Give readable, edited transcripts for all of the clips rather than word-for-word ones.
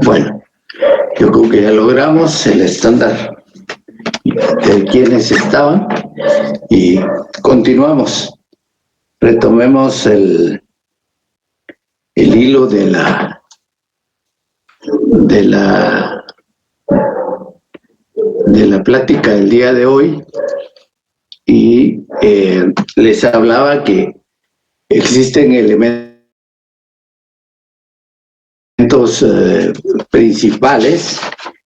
Bueno, yo creo que ya logramos el estándar de quienes estaban y continuamos. Retomemos el hilo de la plática del día de hoy y les hablaba que existen elementos principales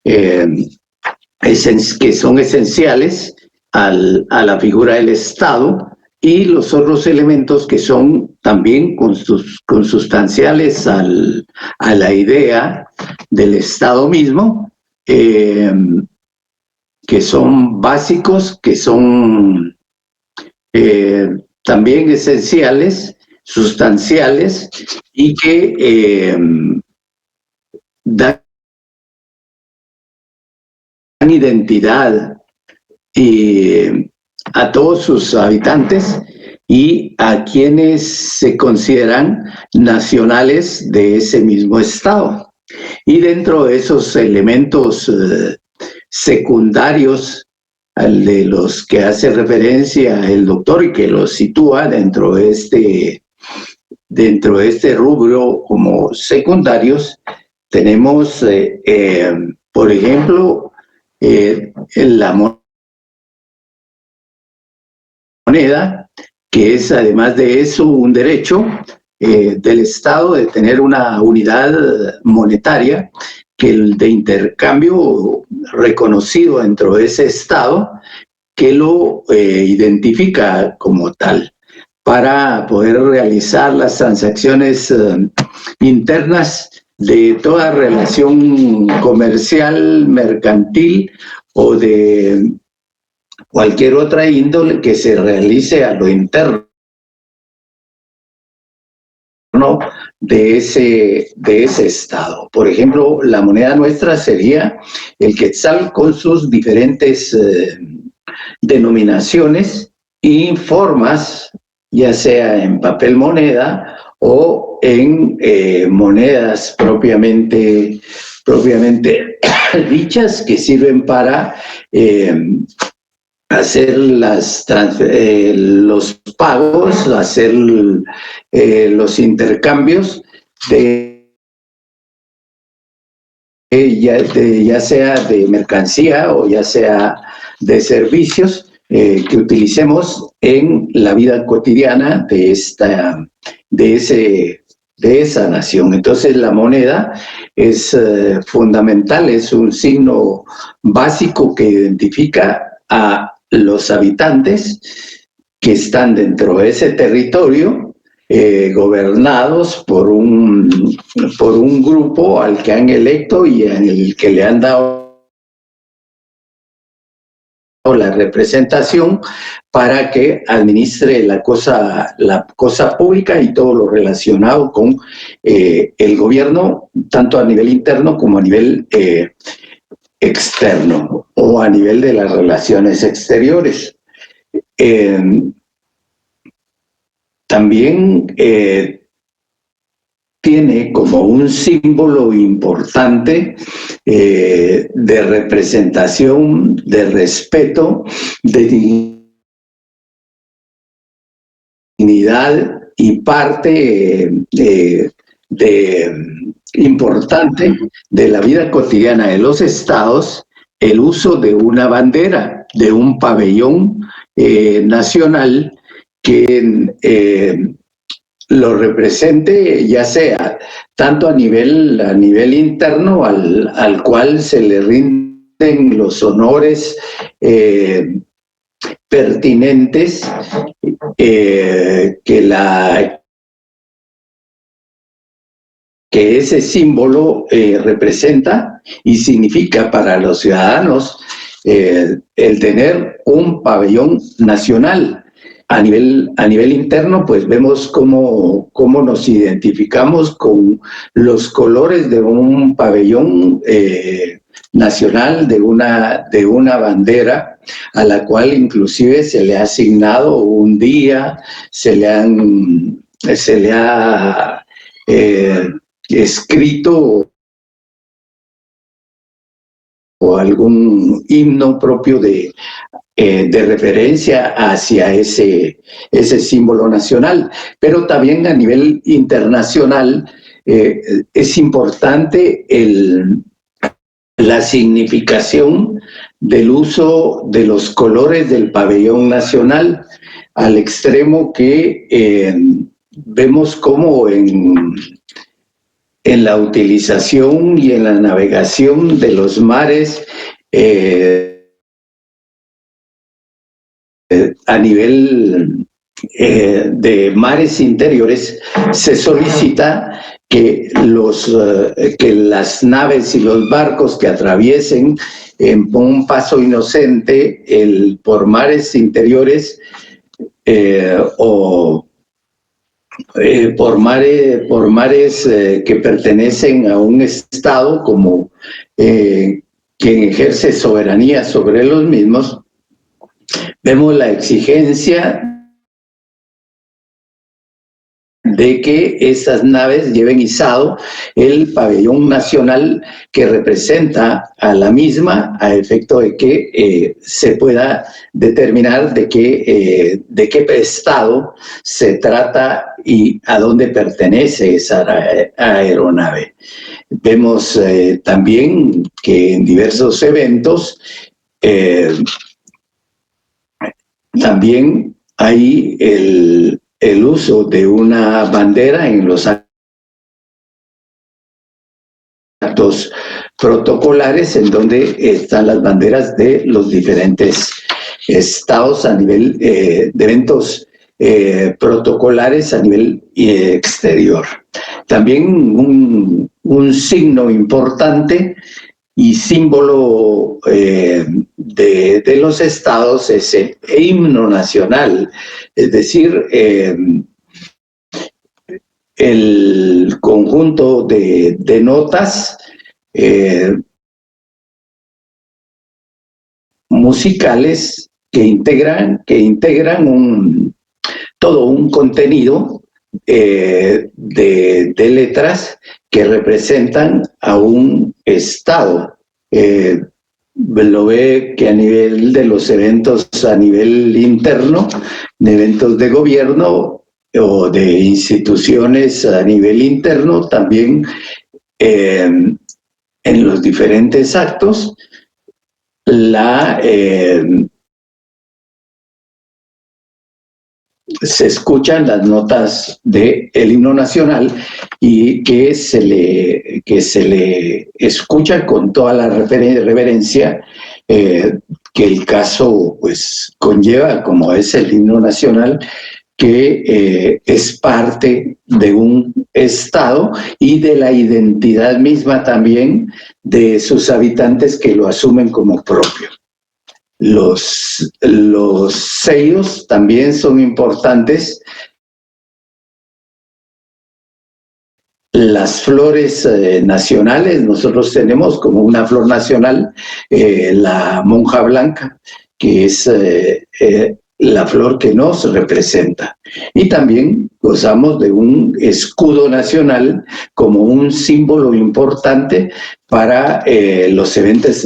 que son esenciales a la figura del Estado, y los otros elementos que son también consustanciales a la idea del Estado mismo, que son básicos, que son también esenciales, sustanciales, y que dan identidad a todos sus habitantes y a quienes se consideran nacionales de ese mismo Estado. Y dentro de esos elementos secundarios de los que hace referencia el doctor y que los sitúa dentro de este rubro como secundarios, tenemos, por ejemplo, la moneda, que es además de eso un derecho del Estado de tener una unidad monetaria de intercambio reconocido dentro de ese Estado, que lo identifica como tal para poder realizar las transacciones internas de toda relación comercial, mercantil o de cualquier otra índole que se realice a lo interno de ese Estado. Por ejemplo, la moneda nuestra sería el quetzal con sus diferentes denominaciones y formas, ya sea en papel moneda o en monedas propiamente dichas, que sirven para hacer los pagos, hacer los intercambios ya sea de mercancía o ya sea de servicios que utilicemos en la vida cotidiana de esa nación. Entonces la moneda es fundamental, es un signo básico que identifica a los habitantes que están dentro de ese territorio, gobernados por un grupo al que han electo y en el que le han dado la representación para que administre la cosa pública y todo lo relacionado con el gobierno, tanto a nivel interno como a nivel externo o a nivel de las relaciones exteriores. También tiene como un símbolo importante de representación, de respeto, de dignidad y parte importante de la vida cotidiana de los estados, el uso de una bandera, de un pabellón nacional que lo represente, ya sea tanto a nivel interno, al cual se le rinden los honores pertinentes que ese símbolo representa y significa para los ciudadanos el tener un pabellón nacional. A nivel interno, pues vemos cómo nos identificamos con los colores de un pabellón nacional, de una bandera, a la cual inclusive se le ha asignado un día, se le ha escrito o algún himno propio de referencia hacia ese símbolo nacional. Pero también a nivel internacional es importante la significación del uso de los colores del pabellón nacional, al extremo que vemos como en la utilización y en la navegación de los mares a nivel de mares interiores, se solicita que las naves y los barcos que atraviesen en un paso inocente por mares interiores o por mares que pertenecen a un Estado como quien ejerce soberanía sobre los mismos, vemos la exigencia de que esas naves lleven izado el pabellón nacional que representa a la misma, a efecto de que se pueda determinar de qué estado se trata y a dónde pertenece esa aeronave. Vemos también que en diversos eventos también hay el uso de una bandera en los actos protocolares, en donde están las banderas de los diferentes estados a nivel de eventos protocolares a nivel exterior. También un signo importante y símbolo de los estados es el himno nacional, es decir, el conjunto de notas musicales que integran todo un contenido de letras que representan a un estado. Lo ve que a nivel de los eventos a nivel interno, de eventos de gobierno o de instituciones a nivel interno, también en los diferentes actos, se escuchan las notas del himno nacional y que se le escucha con toda la reverencia que el caso pues conlleva, como es el himno nacional, que es parte de un Estado y de la identidad misma también de sus habitantes, que lo asumen como propio. Los sellos también son importantes. Las flores nacionales, nosotros tenemos como una flor nacional la monja blanca, que es la flor que nos representa. Y también gozamos de un escudo nacional como un símbolo importante para los eventos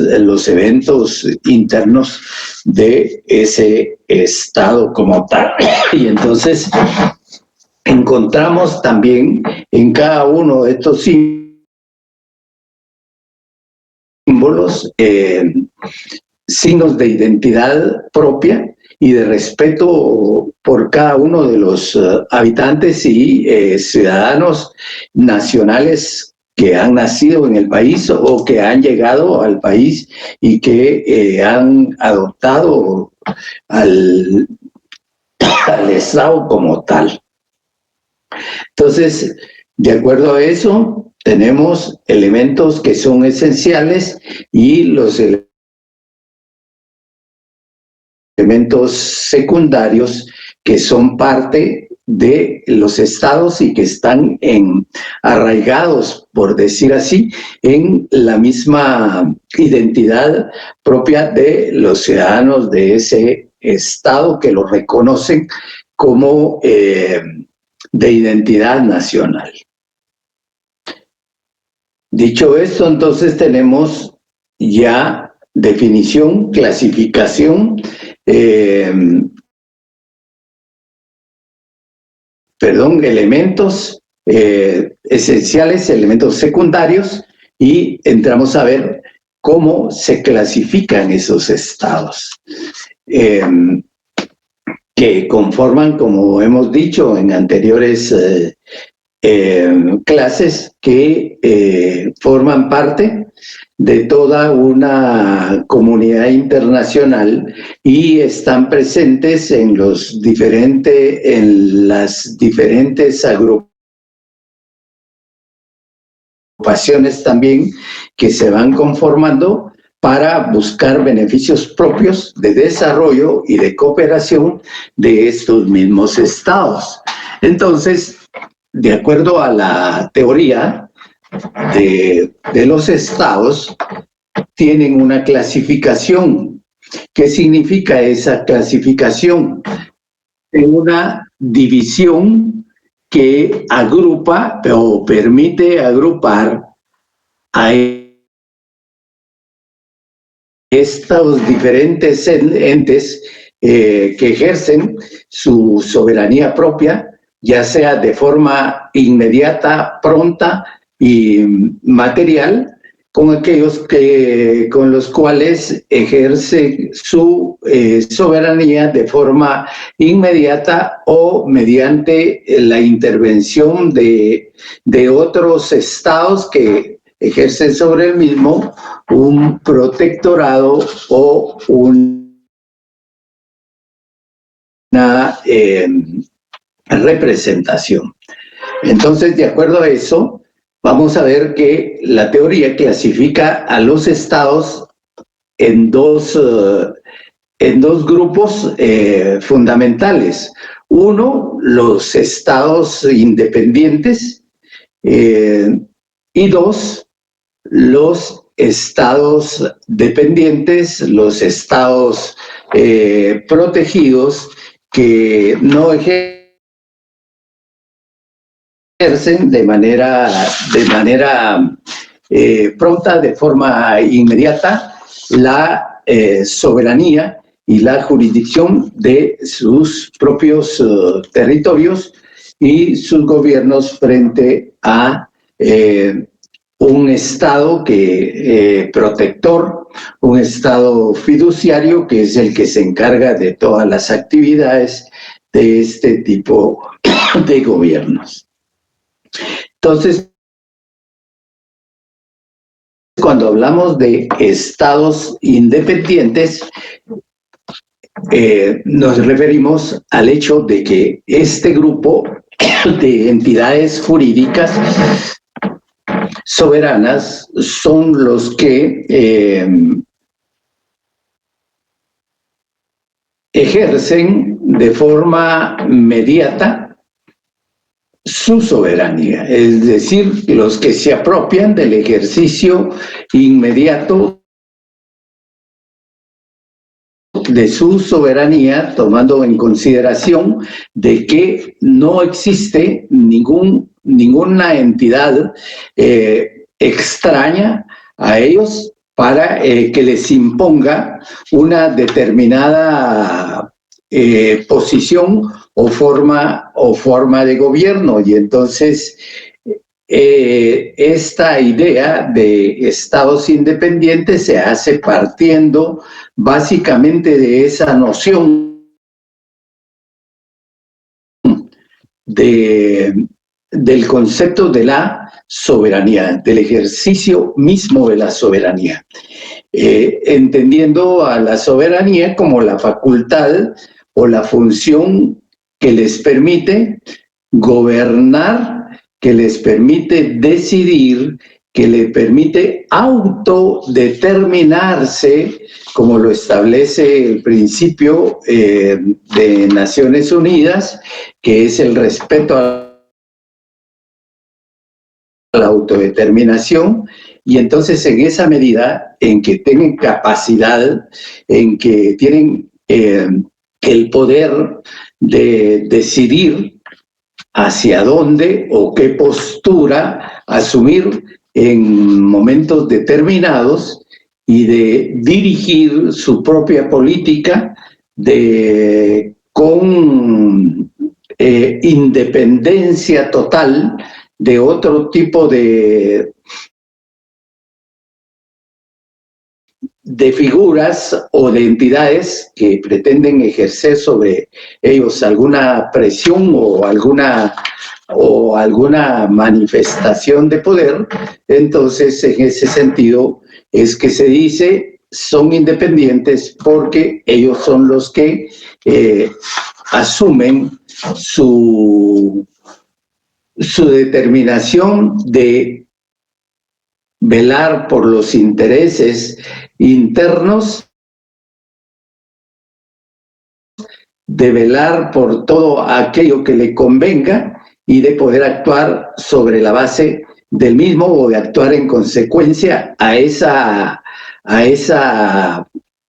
internos de ese estado como tal. Y entonces encontramos también en cada uno de estos símbolos signos de identidad propia y de respeto por cada uno de los habitantes y ciudadanos nacionales que han nacido en el país o que han llegado al país y que han adoptado al Estado como tal. Entonces, de acuerdo a eso, tenemos elementos que son esenciales y los elementos secundarios que son parte de los estados y que están arraigados, por decir así, en la misma identidad propia de los ciudadanos de ese estado, que lo reconocen como de identidad nacional. Dicho esto, entonces tenemos ya definición, clasificación, elementos esenciales, elementos secundarios, y entramos a ver cómo se clasifican esos estados, que conforman, como hemos dicho en anteriores clases, que forman parte de toda una comunidad internacional y están presentes en las diferentes agrupaciones también que se van conformando para buscar beneficios propios de desarrollo y de cooperación de estos mismos estados. Entonces, de acuerdo a la teoría de los estados, tienen una clasificación. ¿Qué significa esa clasificación? Una división que agrupa o permite agrupar a estos diferentes entes que ejercen su soberanía propia, ya sea de forma inmediata, pronta y material, con aquellos con los cuales ejerce su soberanía de forma inmediata o mediante la intervención de otros estados que ejercen sobre el mismo un protectorado o una representación. Entonces, de acuerdo a eso, vamos a ver que la teoría clasifica a los estados en dos grupos fundamentales. Uno, los estados independientes, y dos, los estados dependientes, los estados protegidos que no ejercen de manera pronta, de forma inmediata, la soberanía y la jurisdicción de sus propios territorios y sus gobiernos frente a un Estado protector, un Estado fiduciario, que es el que se encarga de todas las actividades de este tipo de gobiernos. Entonces, cuando hablamos de estados independientes, nos referimos al hecho de que este grupo de entidades jurídicas soberanas son los que ejercen de forma inmediata su soberanía, es decir, los que se apropian del ejercicio inmediato de su soberanía, tomando en consideración de que no existe ninguna entidad extraña a ellos para que les imponga una determinada posición o forma de gobierno. Y entonces esta idea de estados independientes se hace partiendo básicamente de esa noción del concepto de la soberanía, del ejercicio mismo de la soberanía, entendiendo a la soberanía como la facultad o la función que les permite gobernar, que les permite decidir, que le permite autodeterminarse, como lo establece el principio de Naciones Unidas, que es el respeto a la autodeterminación. Y entonces, en esa medida en que tienen capacidad, en que tienen el poder de decidir hacia dónde o qué postura asumir en momentos determinados, y de dirigir su propia política con independencia total de otro tipo de figuras o de entidades que pretenden ejercer sobre ellos alguna presión o alguna manifestación de poder. Entonces, en ese sentido, es que se dice son independientes porque ellos son los que asumen su determinación de velar por los intereses internos, de velar por todo aquello que le convenga y de poder actuar sobre la base del mismo o de actuar en consecuencia a esa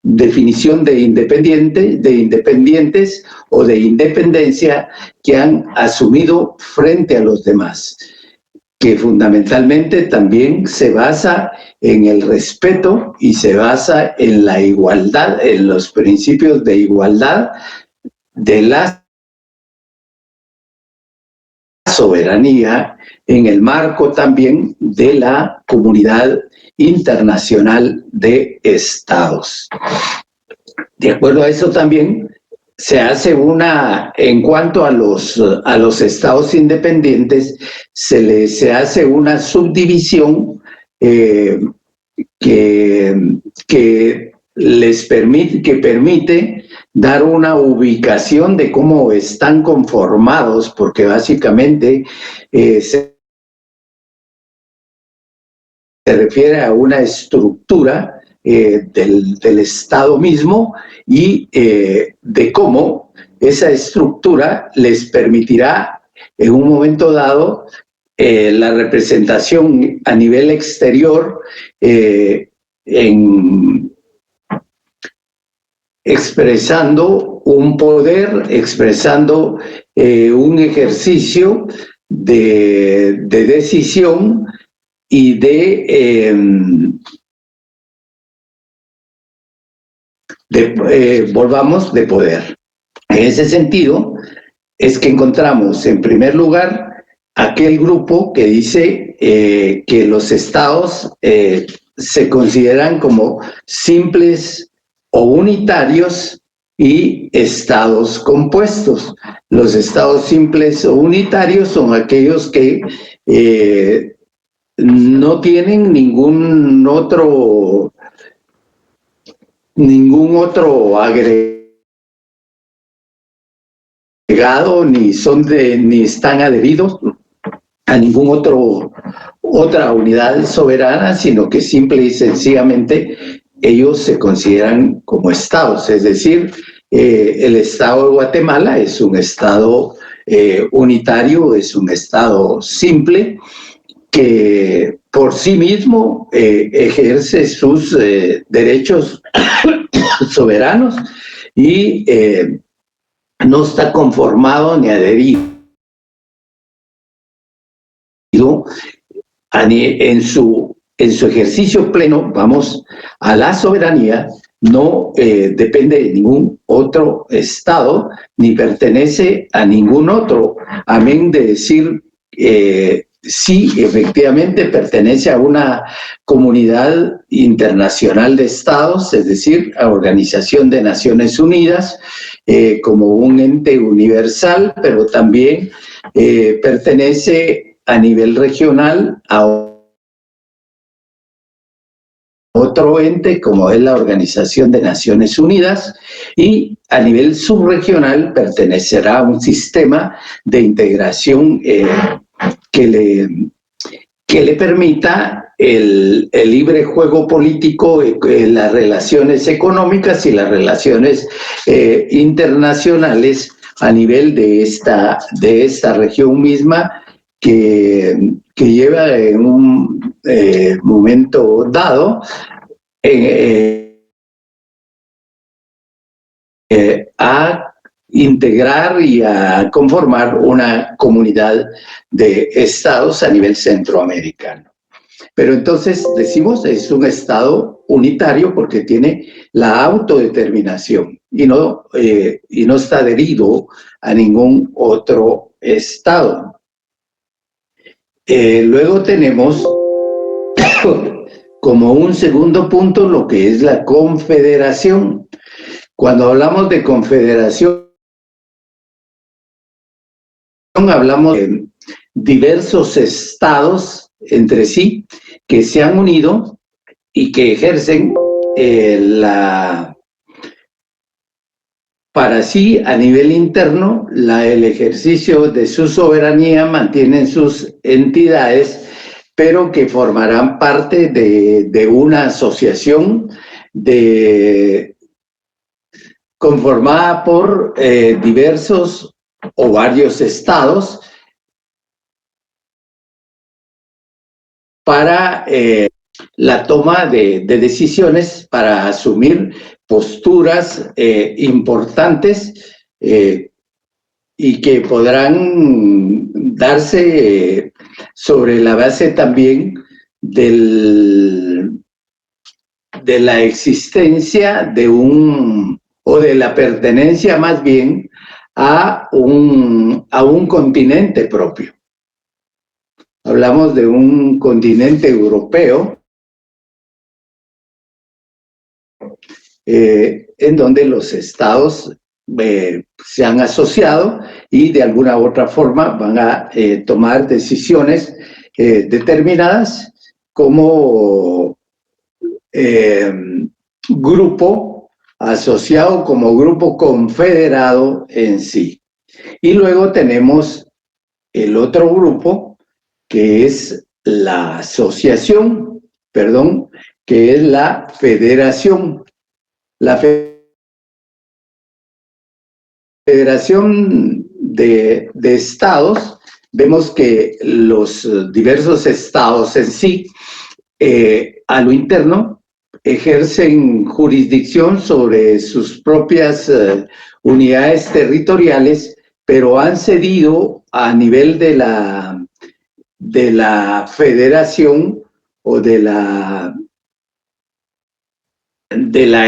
definición de independientes o de independencia que han asumido frente a los demás, que fundamentalmente también se basa en el respeto y se basa en la igualdad, en los principios de igualdad, de la soberanía, en el marco también de la comunidad internacional de estados. De acuerdo a eso también se hace en cuanto a los estados independientes, se hace una subdivisión que permite dar una ubicación de cómo están conformados, porque básicamente se refiere a una estructura del Estado mismo y de cómo esa estructura les permitirá en un momento dado la representación a nivel exterior expresando un poder, expresando un ejercicio de decisión y de poder. En ese sentido, es que encontramos, en primer lugar, aquel grupo que dice que los estados se consideran como simples o unitarios y estados compuestos. Los estados simples o unitarios son aquellos que no tienen ningún otro agregado, ni están adheridos a ningún otra unidad soberana, sino que simple y sencillamente ellos se consideran como estados. Es decir, el estado de Guatemala es un estado unitario, es un estado simple que por sí mismo ejerce sus derechos soberanos y no está conformado ni adherido en su ejercicio pleno, vamos, a la soberanía. No depende de ningún otro estado ni pertenece a ningún otro, amén de decir sí, efectivamente pertenece a una comunidad internacional de estados, es decir, a Organización de Naciones Unidas, como un ente universal, pero también pertenece a nivel regional a otro ente como es la Organización de Naciones Unidas, y a nivel subregional pertenecerá a un sistema de integración que le permita el libre juego político, las relaciones económicas y las relaciones internacionales a nivel de esta región misma que lleva en un momento dado a integrar y a conformar una comunidad de estados a nivel centroamericano. Pero entonces decimos es un Estado unitario porque tiene la autodeterminación y no está adherido a ningún otro Estado. Luego tenemos como un segundo punto lo que es la confederación. Cuando hablamos de confederación, hablamos de diversos estados entre sí que se han unido y que ejercen para sí a nivel interno el ejercicio de su soberanía, mantienen sus entidades, pero que formarán parte de una asociación conformada por diversos o varios estados para la toma de decisiones, para asumir posturas importantes y que podrán darse sobre la base también de la existencia o de la pertenencia más bien a un continente propio. Hablamos de un continente europeo en donde los estados se han asociado y de alguna u otra forma van a tomar decisiones determinadas como grupo asociado, como grupo confederado en sí. Y luego tenemos el otro grupo que es la asociación, que es la federación. La federación de estados, vemos que los diversos estados en sí, a lo interno, ejercen jurisdicción sobre sus propias unidades territoriales, pero han cedido a nivel de la federación o de la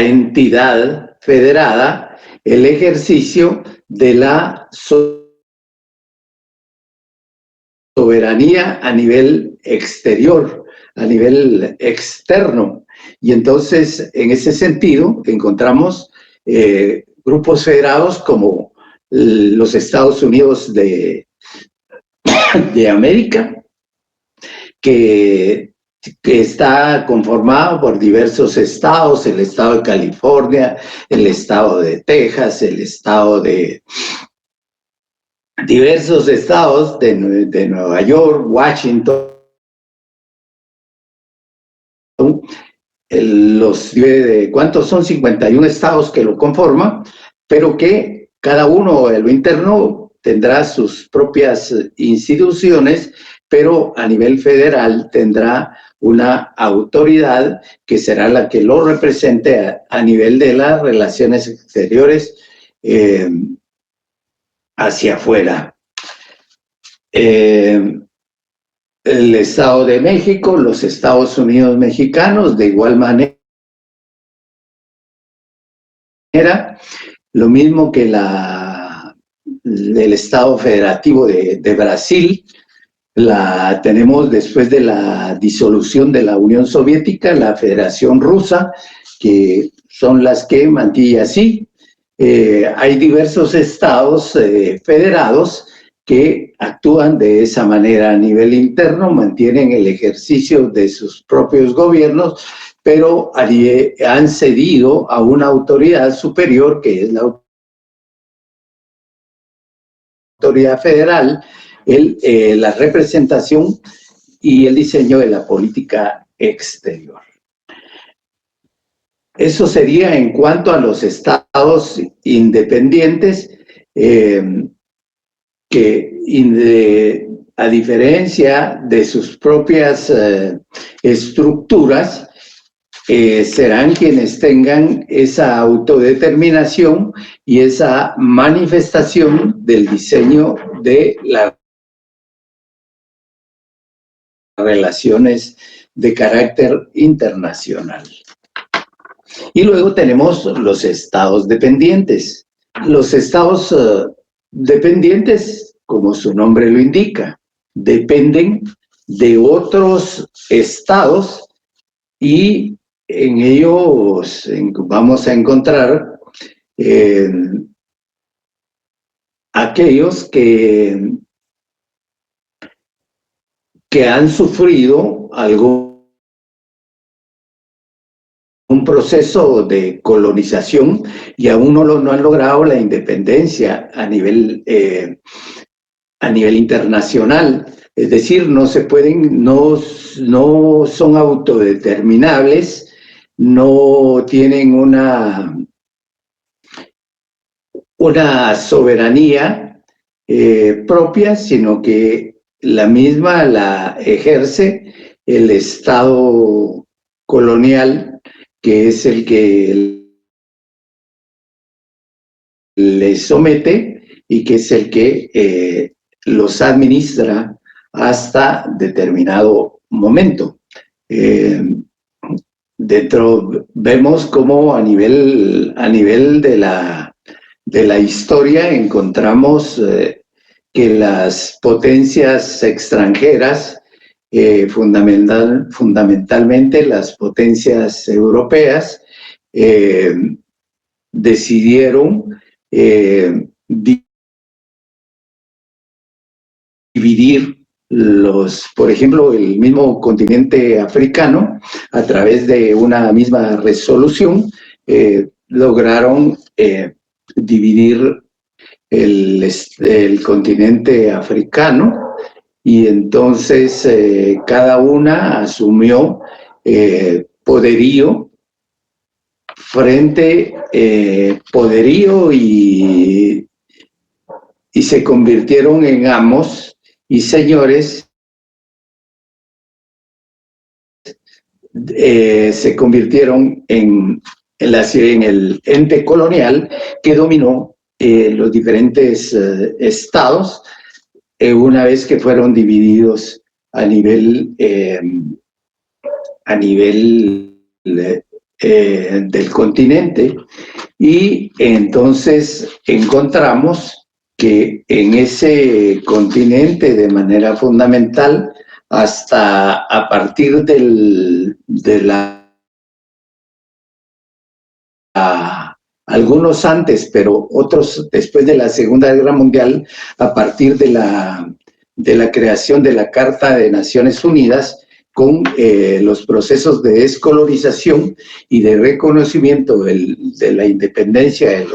entidad federada el ejercicio de la soberanía a nivel exterior, a nivel externo. Y entonces, en ese sentido, encontramos grupos federados como los Estados Unidos de América, que está conformado por diversos estados, el estado de California, el estado de Texas, el estado de diversos estados de Nueva York, Washington, ¿cuántos son? 51 estados que lo conforman, pero que cada uno en lo interno tendrá sus propias instituciones, pero a nivel federal tendrá una autoridad que será la que lo represente a nivel de las relaciones exteriores hacia afuera. El Estado de México, los Estados Unidos mexicanos, de igual manera, lo mismo que el Estado Federativo de Brasil, la tenemos después de la disolución de la Unión Soviética, la Federación Rusa, que son las que mantiene así. Hay diversos estados federados que actúan de esa manera a nivel interno, mantienen el ejercicio de sus propios gobiernos, pero han cedido a una autoridad superior, que es la autoridad federal, la representación y el diseño de la política exterior. Eso sería en cuanto a los estados independientes, que a diferencia de sus propias estructuras, serán quienes tengan esa autodeterminación y esa manifestación del diseño de la relaciones de carácter internacional. Y luego tenemos los estados dependientes. Los estados dependientes, como su nombre lo indica, dependen de otros estados y en ellos vamos a encontrar aquellos que han sufrido un proceso de colonización y aún no han logrado la independencia a nivel internacional. Es decir, no son autodeterminables, no tienen una soberanía propia, sino que la misma la ejerce el Estado colonial, que es el que les somete y que es el que los administra hasta determinado momento. Vemos cómo a nivel de la historia encontramos que las potencias extranjeras, fundamentalmente las potencias europeas, decidieron dividir por ejemplo, el mismo continente africano, a través de una misma resolución, lograron dividir el continente africano, y entonces cada una asumió poderío frente poderío y se convirtieron en amos y señores, se convirtieron en el ente colonial que dominó los diferentes estados una vez que fueron divididos a nivel del continente. Y entonces encontramos que en ese continente, de manera fundamental, hasta a partir algunos antes, pero otros después de la Segunda Guerra Mundial, a partir de la creación de la Carta de Naciones Unidas, con los procesos de descolonización y de reconocimiento de la independencia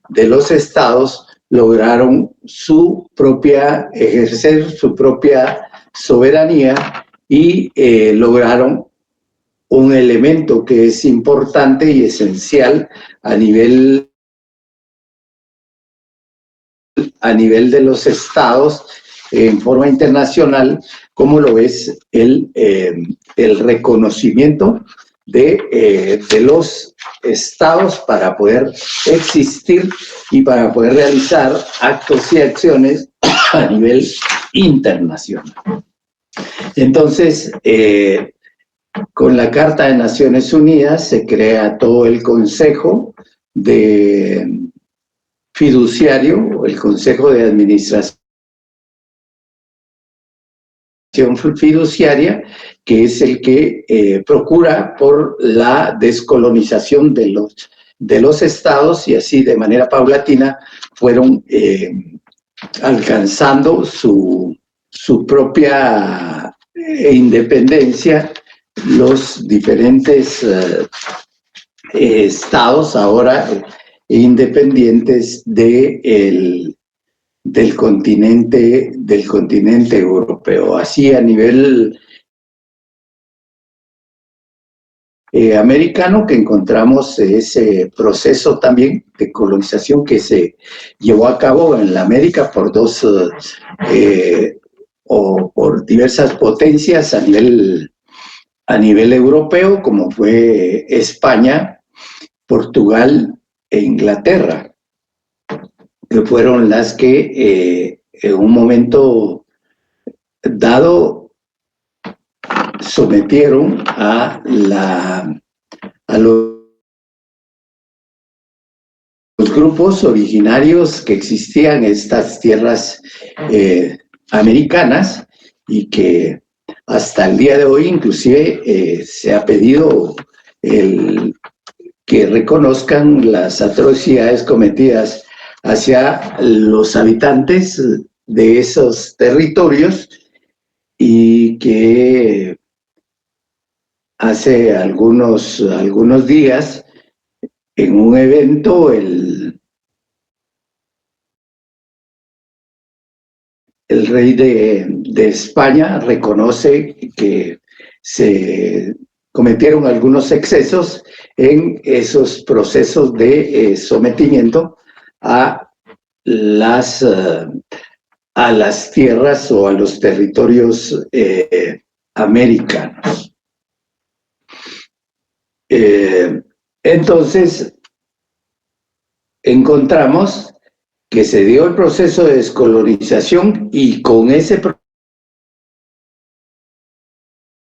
de los estados, lograron ejercer su propia soberanía y lograron un elemento que es importante y esencial a nivel de los estados en forma internacional, como lo es el reconocimiento de los estados para poder existir y para poder realizar actos y acciones a nivel internacional. Entonces, con la Carta de Naciones Unidas se crea todo el Consejo Fiduciario, el Consejo de Administración Fiduciaria, que es el que procura por la descolonización de los estados, y así de manera paulatina fueron alcanzando su propia independencia los diferentes estados ahora independientes del continente europeo. Así a nivel americano, que encontramos ese proceso también de colonización que se llevó a cabo en la América por por diversas potencias a nivel europeo, como fue España, Portugal e Inglaterra, que fueron las que en un momento dado sometieron a los grupos originarios que existían en estas tierras americanas, y que hasta el día de hoy inclusive se ha pedido que reconozcan las atrocidades cometidas hacia los habitantes de esos territorios, y que hace algunos días, en un evento, el rey de España reconoce que se cometieron algunos excesos en esos procesos de sometimiento a las tierras o a los territorios americanos. Entonces, encontramos que se dio el proceso de descolonización, y con ese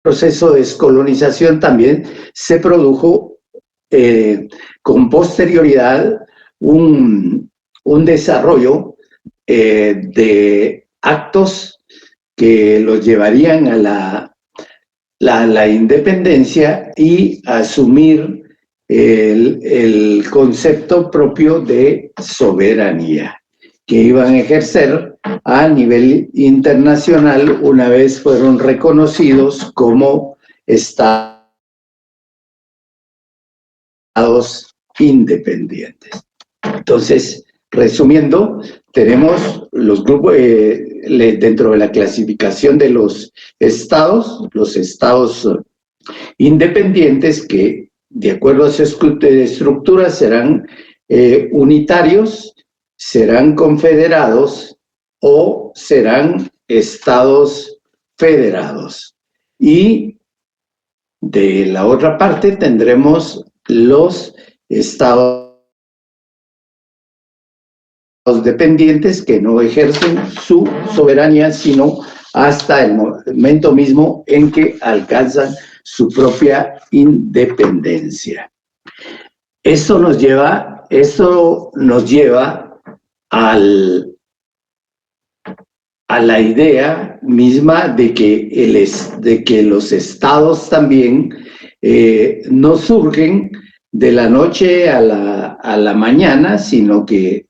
proceso de descolonización también se produjo con posterioridad un desarrollo de actos que los llevarían a la independencia y a asumir el concepto propio de soberanía, que iban a ejercer a nivel internacional una vez fueron reconocidos como estados independientes. Entonces, resumiendo, tenemos los grupos dentro de la clasificación de los estados independientes, que de acuerdo a su estructura serán unitarios, serán confederados o serán estados federados. Y de la otra parte tendremos los estados dependientes, que no ejercen su soberanía sino hasta el momento mismo en que alcanzan su propia independencia. Esto nos lleva a la idea misma de que los estados también no surgen de la noche a la mañana, sino que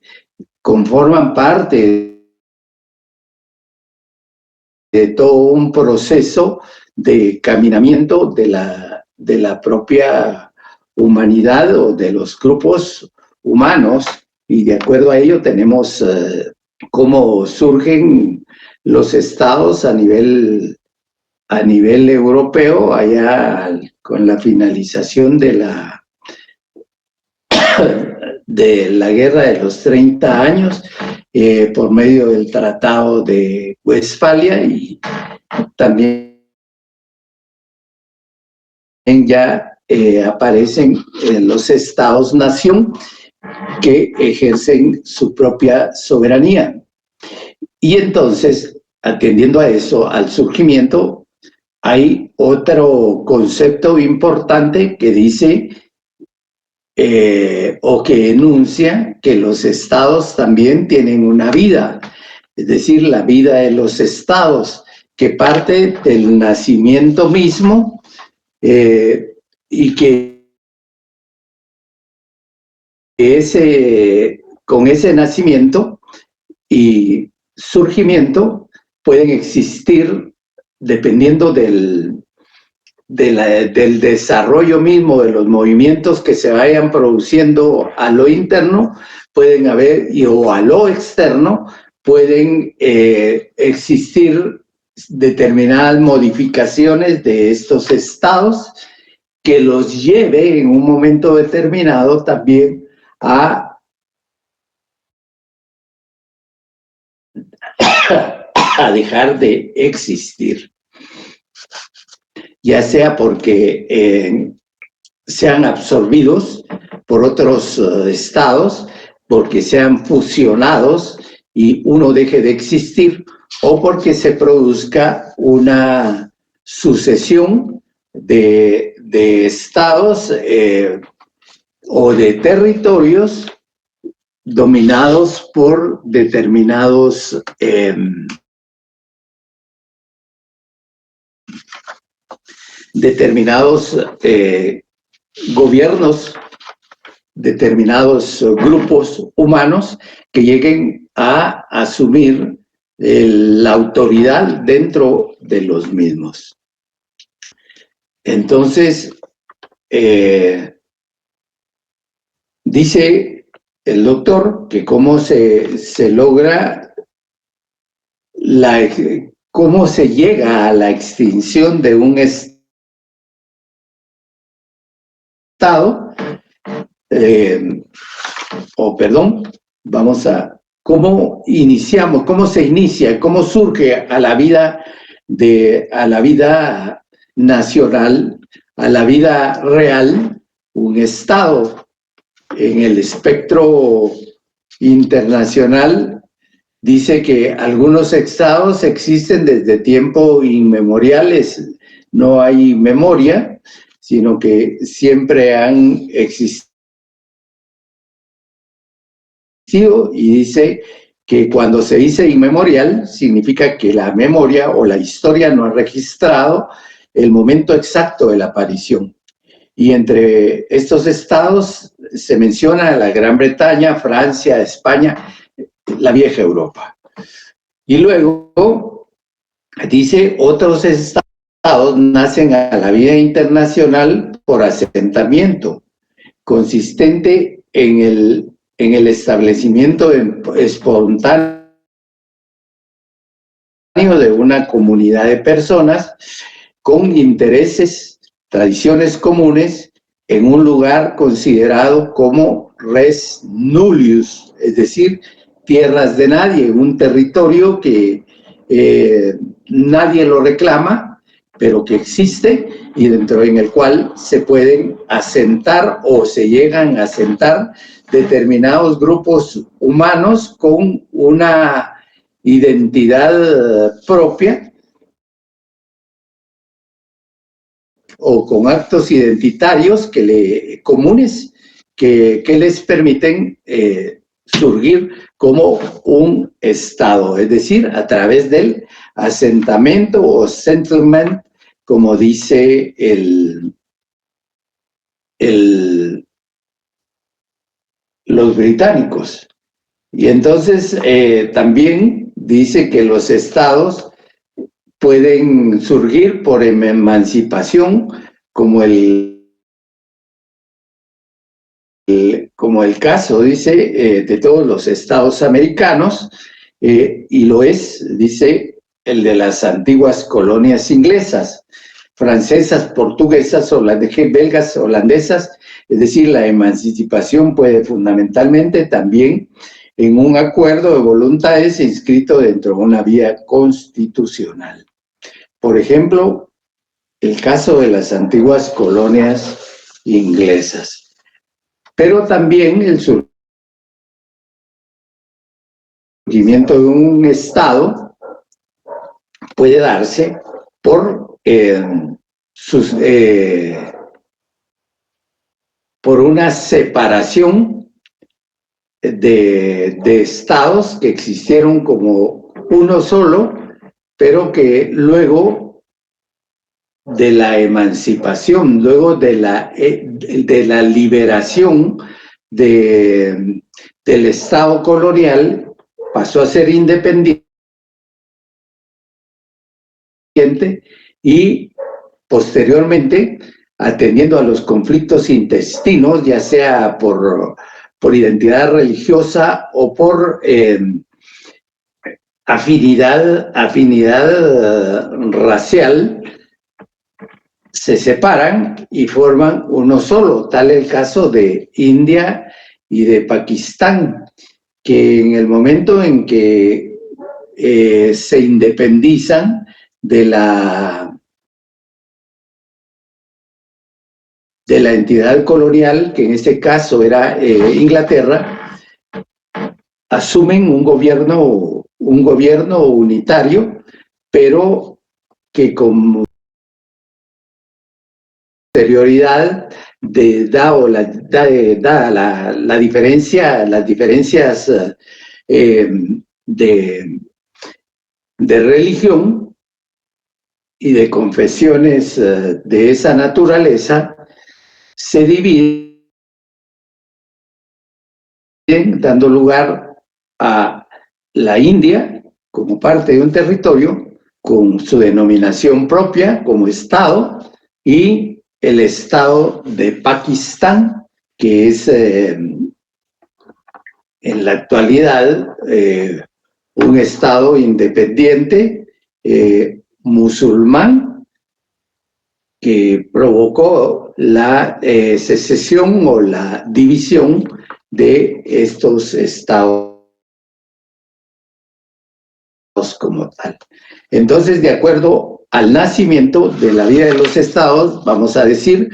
conforman parte de todo un proceso de caminamiento de la propia humanidad o de los grupos humanos, y de acuerdo a ello tenemos cómo surgen los estados a nivel europeo, allá con la finalización de la guerra de los 30 años, por medio del Tratado de Westfalia, y también ya aparecen los estados-nación que ejercen su propia soberanía. Y entonces, atendiendo a eso, al surgimiento, hay otro concepto importante que dice o que enuncia que los estados también tienen una vida, es decir, la vida de los estados, que parte del nacimiento mismo, y que con ese nacimiento y surgimiento pueden existir, dependiendo del desarrollo mismo de los movimientos que se vayan produciendo a lo interno, pueden haber, o a lo externo, pueden existir determinadas modificaciones de estos estados que los lleve en un momento determinado también a dejar de existir, ya sea porque sean absorbidos por otros estados, porque sean fusionados y uno deje de existir, o porque se produzca una sucesión de estados o de territorios dominados por determinados gobiernos, determinados grupos humanos que lleguen a asumir la autoridad dentro de los mismos. Entonces, dice el doctor que cómo se logra cómo se llega a la extinción de un Estado, cómo iniciamos, cómo se inicia, cómo surge a la vida nacional, a la vida real, un Estado. En el espectro internacional dice que algunos estados existen desde tiempos inmemoriales, no hay memoria, sino que siempre han existido, y dice que cuando se dice inmemorial significa que la memoria o la historia no ha registrado el momento exacto de la aparición. Y entre estos estados se menciona la Gran Bretaña, Francia, España, la vieja Europa. Y luego dice, otros estados nacen a la vida internacional por asentamiento, consistente en el establecimiento espontáneo de una comunidad de personas con intereses, tradiciones comunes en un lugar considerado como res nullius, es decir, tierras de nadie, un territorio que nadie lo reclama, pero que existe y dentro en el cual se pueden asentar o se llegan a asentar determinados grupos humanos con una identidad propia o con actos identitarios comunes que les permiten surgir como un Estado, es decir, a través del asentamiento o settlement, como dice los británicos. Y entonces también dice que los estados pueden surgir por emancipación, como el caso, dice, de todos los estados americanos, y lo es, dice, el de las antiguas colonias inglesas, francesas, portuguesas, belgas, holandesas, es decir, la emancipación puede fundamentalmente también en un acuerdo de voluntades inscrito dentro de una vía constitucional. Por ejemplo, el caso de las antiguas colonias inglesas. Pero también el surgimiento de un Estado puede darse por una separación de estados que existieron como uno solo, pero que luego de la emancipación, luego de la liberación del Estado colonial, pasó a ser independiente y posteriormente, atendiendo a los conflictos intestinos, ya sea por identidad religiosa o por afinidad racial, se separan y forman uno solo. Tal el caso de India y de Pakistán, que en el momento en que se independizan de la entidad colonial, que en este caso era Inglaterra, asumen un gobierno unitario, pero que como posterioridad dada las diferencias de religión y de confesiones de esa naturaleza, se dividen, dando lugar a la India como parte de un territorio con su denominación propia como Estado, y el Estado de Pakistán, que es en la actualidad un Estado independiente musulmán, que provocó la secesión o la división de estos estados como tal. Entonces, de acuerdo al nacimiento de la vida de los estados, vamos a decir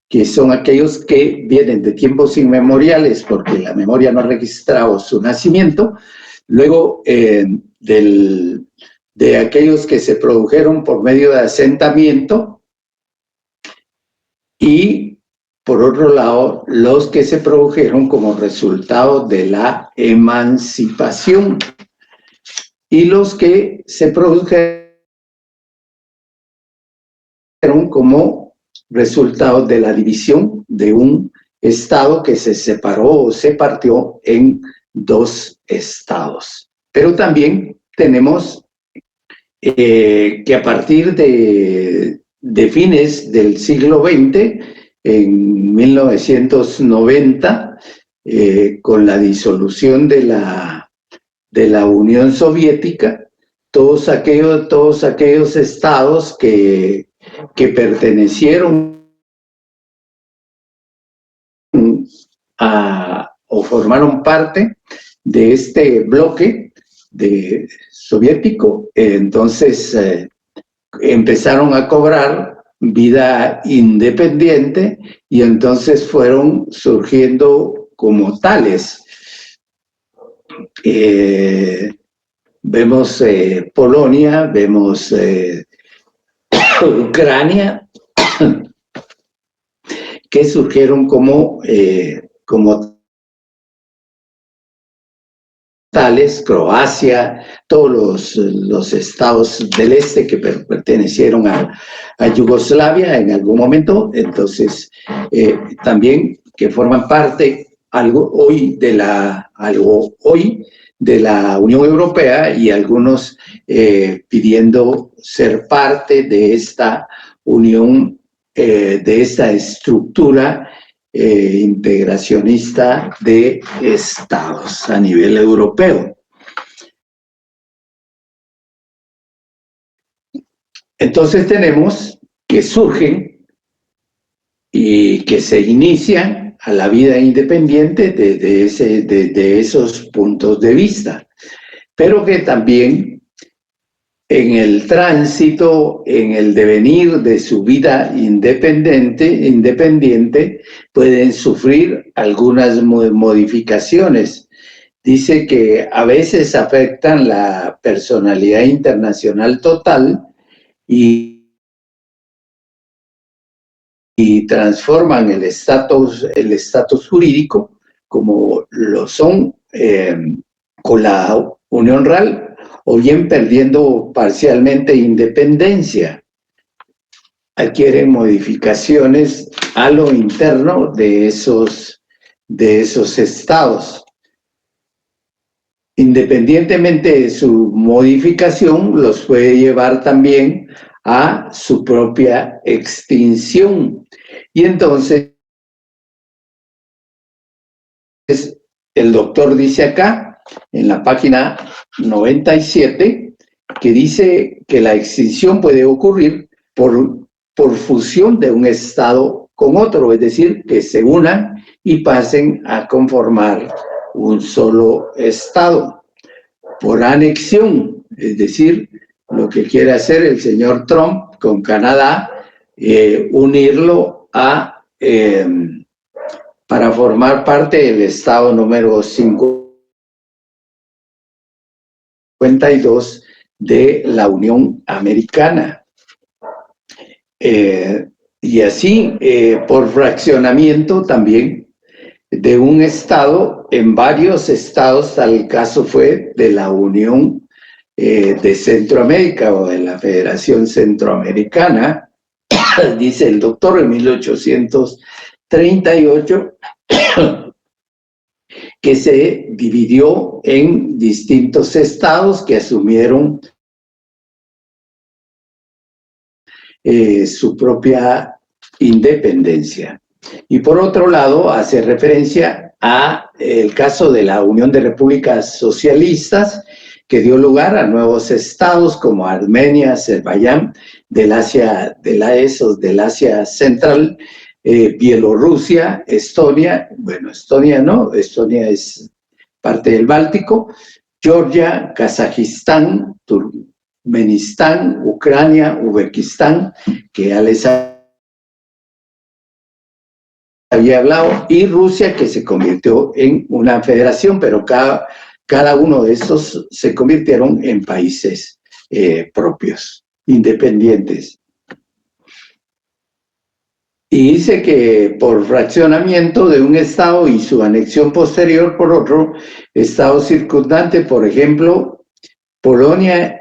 que son aquellos que vienen de tiempos inmemoriales, porque la memoria no ha registrado su nacimiento. Luego, de aquellos que se produjeron por medio de asentamiento, y por otro lado, los que se produjeron como resultado de la emancipación, y los que se produjeron como resultado de la división de un estado que se separó o se partió en dos estados. Pero también tenemos que a partir de fines del siglo XX, en 1990, con la disolución de la Unión Soviética, todos aquellos estados que pertenecieron o formaron parte de este bloque soviético, entonces empezaron a cobrar vida independiente, y entonces fueron surgiendo como tales. Vemos Polonia, vemos Ucrania, que surgieron como tales, Croacia, todos los estados del este que pertenecieron a Yugoslavia en algún momento, entonces también que forman parte algo hoy de la Unión Europea, y algunos pidiendo ser parte de esta unión, de esta estructura integracionista de estados a nivel europeo. Entonces tenemos que surgen y que se inician a la vida independiente desde esos puntos de vista, pero que también en el tránsito, en el devenir de su vida independiente, pueden sufrir algunas modificaciones. Dice que a veces afectan la personalidad internacional total y transforman el estatus jurídico, como lo son con la Unión Real, o bien perdiendo parcialmente independencia. Adquieren modificaciones a lo interno de esos estados. Independientemente de su modificación, los puede llevar también a su propia extinción. Y entonces, el doctor dice acá, en la página 97, que dice que la extinción puede ocurrir por fusión de un estado con otro, es decir, que se unan y pasen a conformar un solo estado. Por anexión, es decir, lo que quiere hacer el señor Trump con Canadá, unirlo para formar parte del estado número 52 de la Unión Americana. Y y así por fraccionamiento también de un estado en varios estados, tal caso fue de la Unión de Centroamérica o de la Federación Centroamericana, dice el doctor, en 1838, que se dividió en distintos estados que asumieron su propia independencia. Y por otro lado, hace referencia a el caso de la Unión de Repúblicas Socialistas, que dio lugar a nuevos estados como Armenia, Azerbaiyán, del Asia Central, Bielorrusia, Estonia, bueno, Estonia no, Estonia es parte del Báltico, Georgia, Kazajistán, Turkmenistán, Ucrania, Uzbekistán, que ya les había hablado, y Rusia, que se convirtió en una federación, pero cada uno de estos se convirtieron en países propios, independientes. Y dice que por fraccionamiento de un estado y su anexión posterior por otro estado circundante, por ejemplo, Polonia,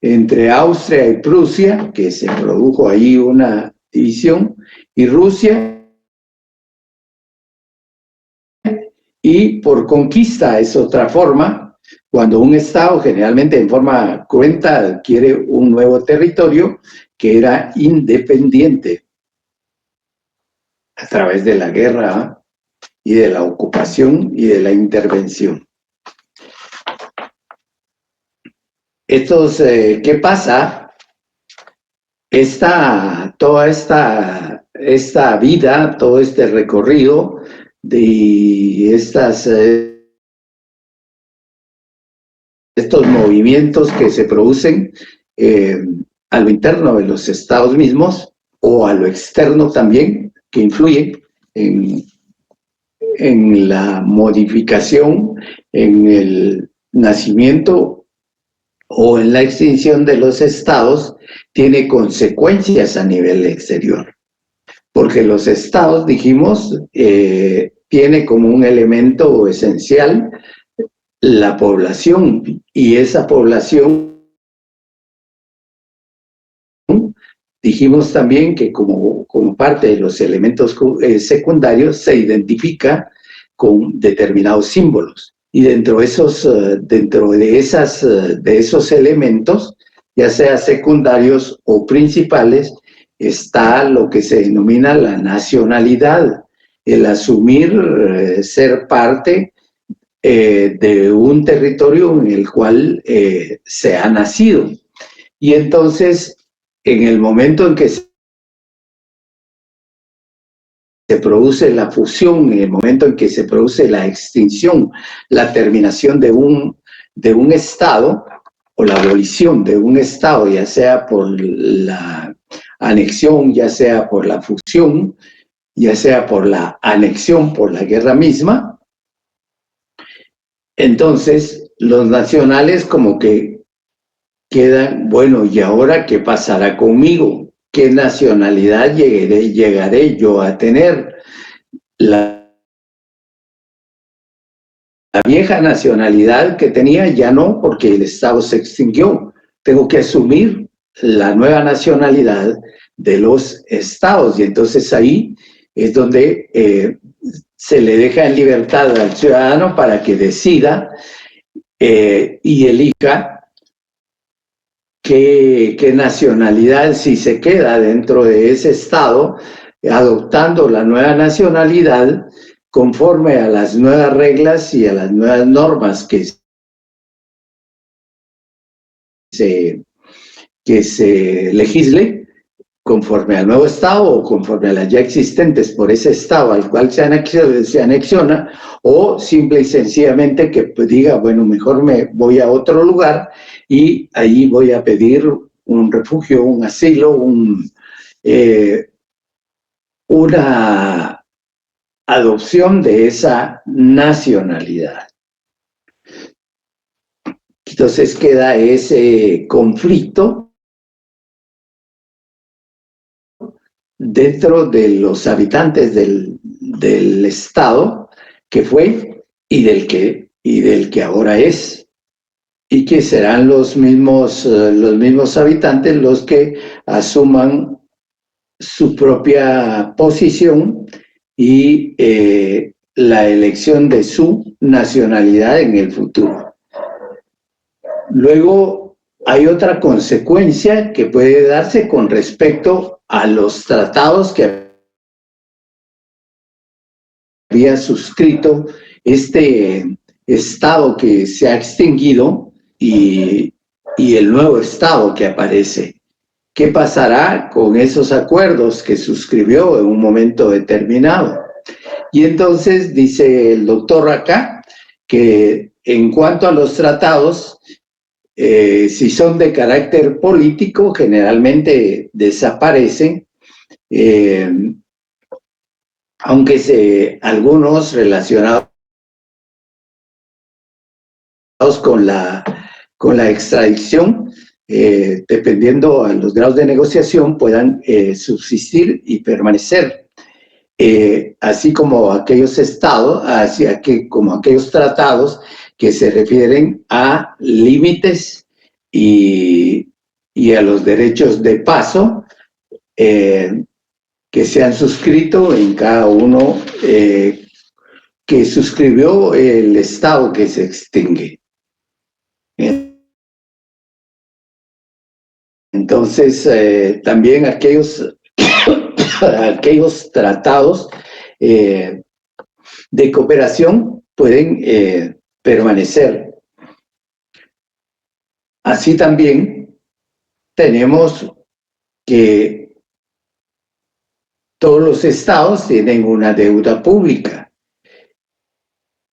entre Austria y Prusia, que se produjo ahí una división, y Rusia, y por conquista es otra forma, cuando un estado generalmente en forma cruenta adquiere un nuevo territorio que era independiente a través de la guerra y de la ocupación y de la intervención. Entonces, ¿qué pasa? Toda esta vida, todo este recorrido de estos movimientos que se producen a lo interno de los estados mismos o a lo externo también, que influyen en la modificación, en el nacimiento o en la extinción de los estados, tiene consecuencias a nivel exterior. Porque los estados, dijimos, tiene como un elemento esencial la población, y esa población, dijimos también que como parte de los elementos secundarios se identifica con determinados símbolos. Y dentro de esos elementos, ya sea secundarios o principales, está lo que se denomina la nacionalidad, el asumir ser parte de un territorio en el cual se ha nacido. Y entonces, en el momento en que se produce la fusión, en el momento en que se produce la extinción, la terminación de un estado, o la abolición de un estado, ya sea por la anexión, ya sea por la fusión, ya sea por la anexión, por la guerra misma, entonces los nacionales como que quedan, bueno, ¿y ahora qué pasará conmigo? ¿Qué nacionalidad llegaré yo a tener? La vieja nacionalidad que tenía ya no, porque el Estado se extinguió. Tengo que asumir la nueva nacionalidad de los estados, y entonces ahí es donde se le deja en libertad al ciudadano para que decida y elija qué nacionalidad, si se queda dentro de ese estado, adoptando la nueva nacionalidad conforme a las nuevas reglas y a las nuevas normas que se legisle, conforme al nuevo estado o conforme a las ya existentes por ese estado al cual se anexiona, o simple y sencillamente que diga, bueno, mejor me voy a otro lugar y ahí voy a pedir un refugio, un asilo, una adopción de esa nacionalidad. Entonces queda ese conflicto dentro de los habitantes del Estado que fue y del que ahora es, y que serán los mismos habitantes los que asuman su propia posición y la elección de su nacionalidad en el futuro. Luego, hay otra consecuencia que puede darse con respecto a los tratados que había suscrito este Estado que se ha extinguido y el nuevo Estado que aparece. ¿Qué pasará con esos acuerdos que suscribió en un momento determinado? Y entonces dice el doctor acá que en cuanto a los tratados, si son de carácter político, generalmente desaparecen, aunque algunos relacionados con la extradición, dependiendo a los grados de negociación, puedan subsistir y permanecer. Así como aquellos como aquellos tratados que se refieren a límites y a los derechos de paso que se han suscrito en cada uno que suscribió el Estado que se extingue. Entonces, también aquellos tratados de cooperación pueden permanecer. Así también tenemos que todos los estados tienen una deuda pública.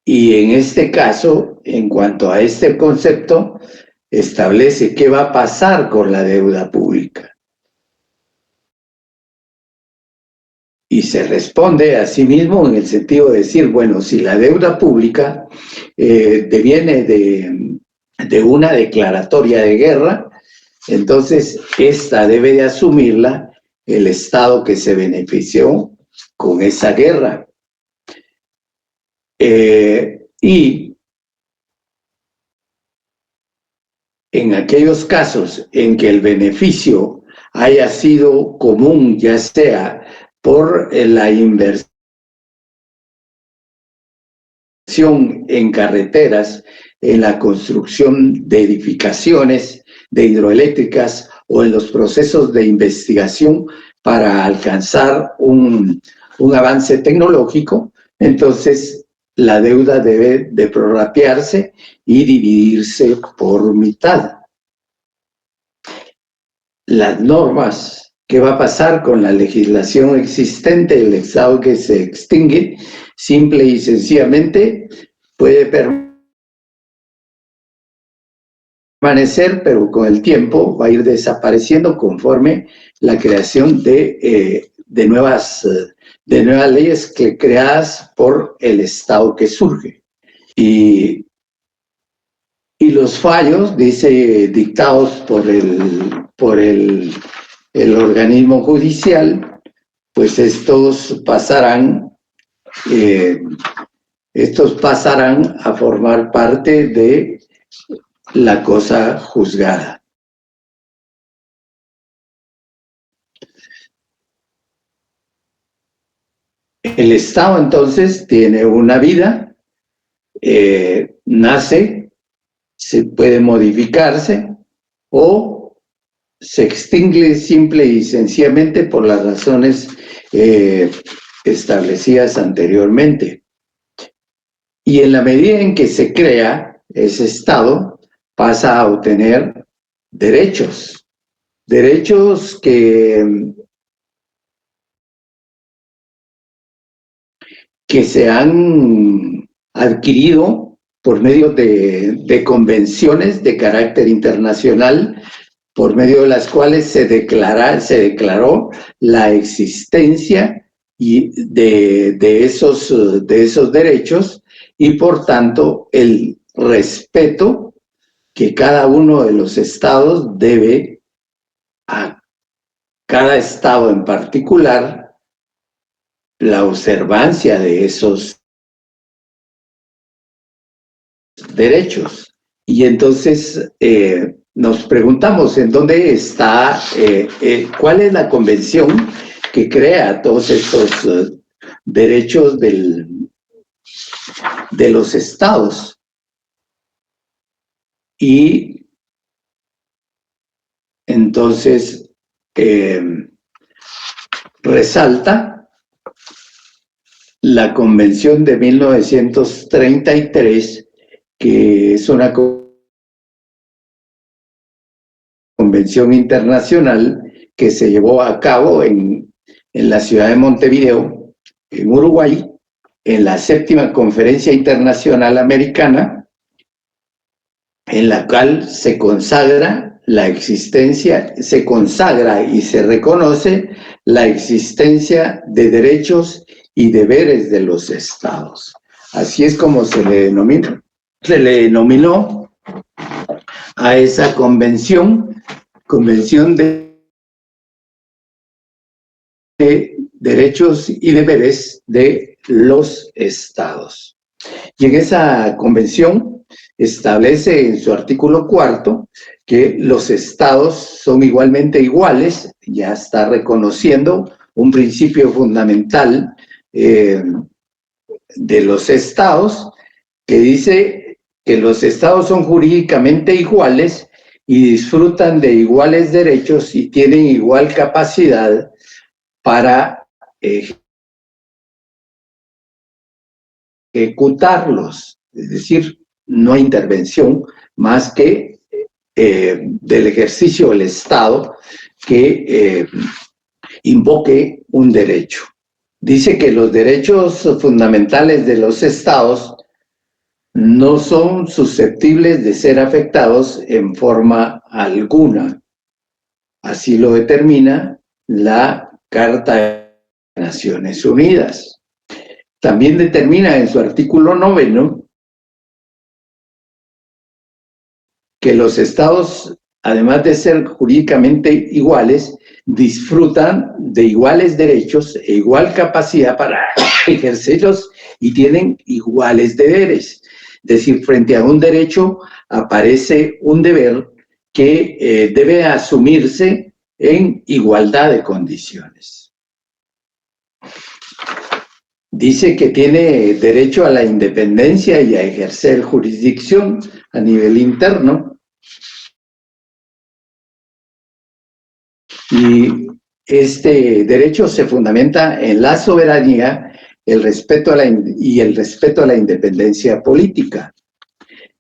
Y en este caso, en cuanto a este concepto, establece qué va a pasar con la deuda pública. Y se responde a sí mismo en el sentido de decir, bueno, si la deuda pública deviene de una declaratoria de guerra, entonces esta debe de asumirla el Estado que se benefició con esa guerra. Y en aquellos casos en que el beneficio haya sido común, ya sea por la inversión en carreteras, en la construcción de edificaciones, de hidroeléctricas o en los procesos de investigación para alcanzar un avance tecnológico, entonces la deuda debe de prorratearse y dividirse por mitad. Las normas, ¿qué va a pasar con la legislación existente del Estado que se extingue? Simple y sencillamente puede permanecer, pero con el tiempo va a ir desapareciendo conforme la creación de nuevas leyes creadas por el Estado que surge. Y los fallos, dice, dictados por el organismo judicial, pues estos pasarán a formar parte de la cosa juzgada. El Estado entonces tiene una vida, nace, se puede modificarse o se extingue simple y sencillamente por las razones establecidas anteriormente. Y en la medida en que se crea ese Estado, pasa a obtener derechos que se han adquirido por medio de convenciones de carácter internacional, por medio de las cuales se declaró la existencia de esos derechos y por tanto el respeto que cada uno de los estados debe a cada estado en particular la observancia de esos derechos. Y entonces nos preguntamos en dónde está, cuál es la convención que crea todos estos derechos de los estados. Y entonces resalta la Convención de 1933, que es una convención internacional que se llevó a cabo en la ciudad de Montevideo, en Uruguay, en la 7ª Conferencia Internacional Americana, en la cual se consagra la existencia, se consagra y se reconoce la existencia de derechos y deberes de los estados. Así es como se le denominó a esa convención de derechos y deberes de los estados. Y en esa convención establece en su artículo 4 que los estados son igualmente iguales, ya está reconociendo un principio fundamental de los estados, que dice que los estados son jurídicamente iguales y disfrutan de iguales derechos y tienen igual capacidad para ejecutarlos, es decir, no hay intervención más que del ejercicio del Estado que invoque un derecho. Dice que los derechos fundamentales de los estados no son susceptibles de ser afectados en forma alguna. Así lo determina la Carta de Naciones Unidas. También determina en su artículo 9 que los estados, además de ser jurídicamente iguales, disfrutan de iguales derechos e igual capacidad para ejercerlos y tienen iguales deberes. Es decir, frente a un derecho aparece un deber que debe asumirse en igualdad de condiciones. Dice que tiene derecho a la independencia y a ejercer jurisdicción a nivel interno. Y este derecho se fundamenta en la soberanía, el respeto a la independencia política.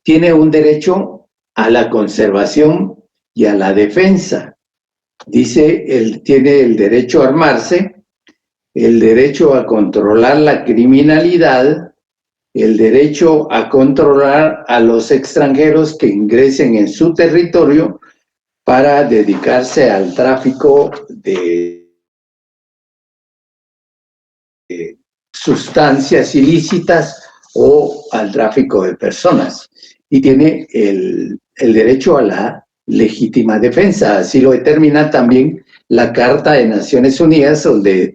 Tiene un derecho a la conservación y a la defensa. Dice, él tiene el derecho a armarse, el derecho a controlar la criminalidad, el derecho a controlar a los extranjeros que ingresen en su territorio para dedicarse al tráfico de sustancias ilícitas o al tráfico de personas. Y tiene el derecho a la legítima defensa. Así lo determina también la Carta de Naciones Unidas, donde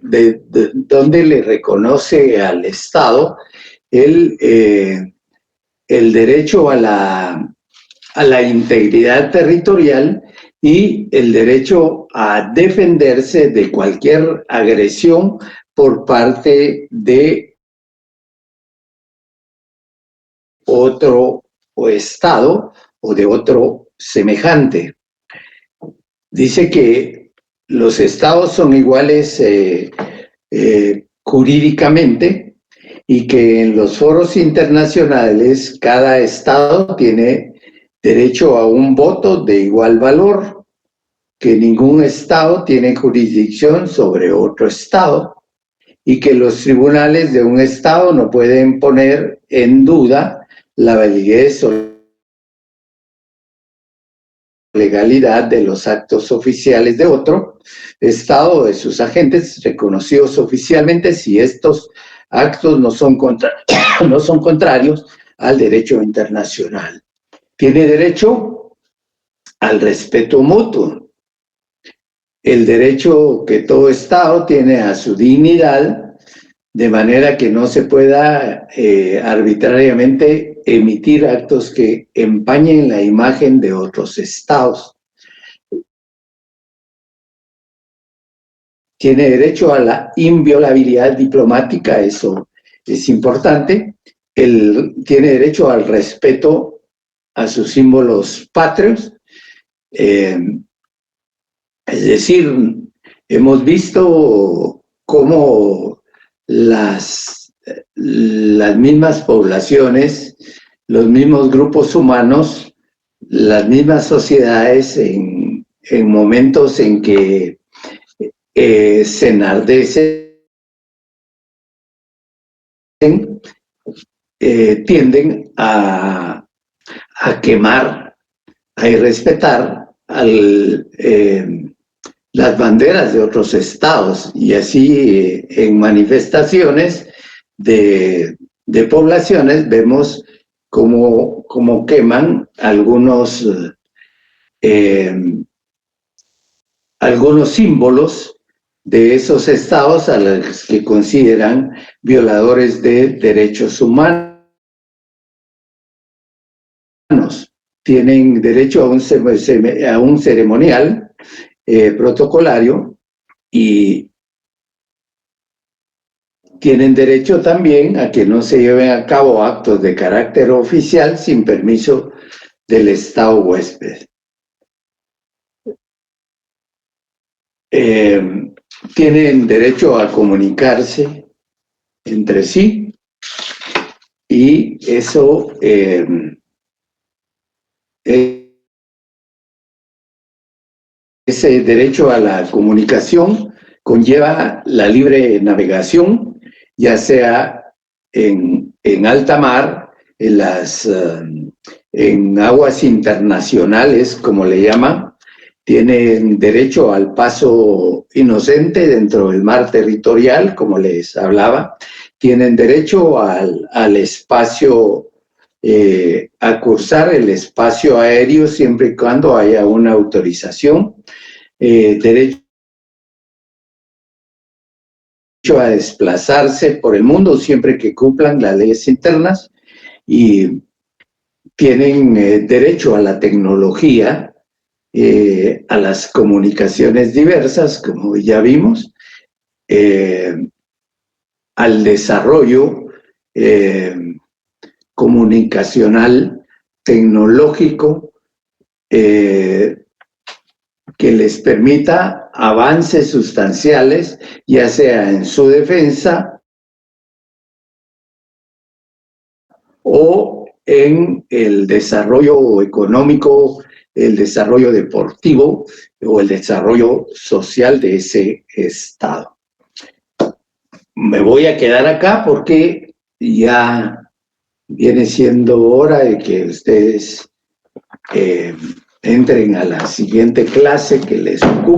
le reconoce al Estado el derecho a la integridad territorial y el derecho a defenderse de cualquier agresión por parte de otro estado o de otro semejante. Dice que los estados son iguales jurídicamente y que en los foros internacionales cada estado tiene derecho a un voto de igual valor, que ningún estado tiene jurisdicción sobre otro estado y que los tribunales de un estado no pueden poner en duda la validez o legalidad de los actos oficiales de otro estado o de sus agentes reconocidos oficialmente si estos actos no son contrarios al derecho internacional. Tiene derecho al respeto mutuo. el derecho que todo Estado tiene a su dignidad, de manera que no se pueda arbitrariamente emitir actos que empañen la imagen de otros Estados. Tiene derecho a la inviolabilidad diplomática, eso es importante. Tiene derecho al respeto a sus símbolos patrios. Es decir, hemos visto cómo las mismas poblaciones, los mismos grupos humanos, las mismas sociedades en momentos en que se enardecen, tienden a quemar, a irrespetar las banderas de otros estados, y así en manifestaciones de poblaciones vemos cómo queman algunos símbolos de esos estados a los que consideran violadores de derechos humanos. Tienen derecho a un ceremonial protocolario, y tienen derecho también a que no se lleven a cabo actos de carácter oficial sin permiso del Estado huésped. Tienen derecho a comunicarse entre sí, y eso ese derecho a la comunicación conlleva la libre navegación, ya sea en alta mar, en aguas internacionales, como le llaman. Tienen derecho al paso inocente dentro del mar territorial, como les hablaba. Tienen derecho al espacio, a cursar el espacio aéreo siempre y cuando haya una autorización. Derecho a desplazarse por el mundo siempre que cumplan las leyes internas, y tienen derecho a la tecnología, a las comunicaciones diversas, como ya vimos, al desarrollo comunicacional, tecnológico, que les permita avances sustanciales, ya sea en su defensa o en el desarrollo económico, el desarrollo deportivo o el desarrollo social de ese estado. Me voy a quedar acá porque ya viene siendo hora de que ustedes entren a la siguiente clase que les ocupa.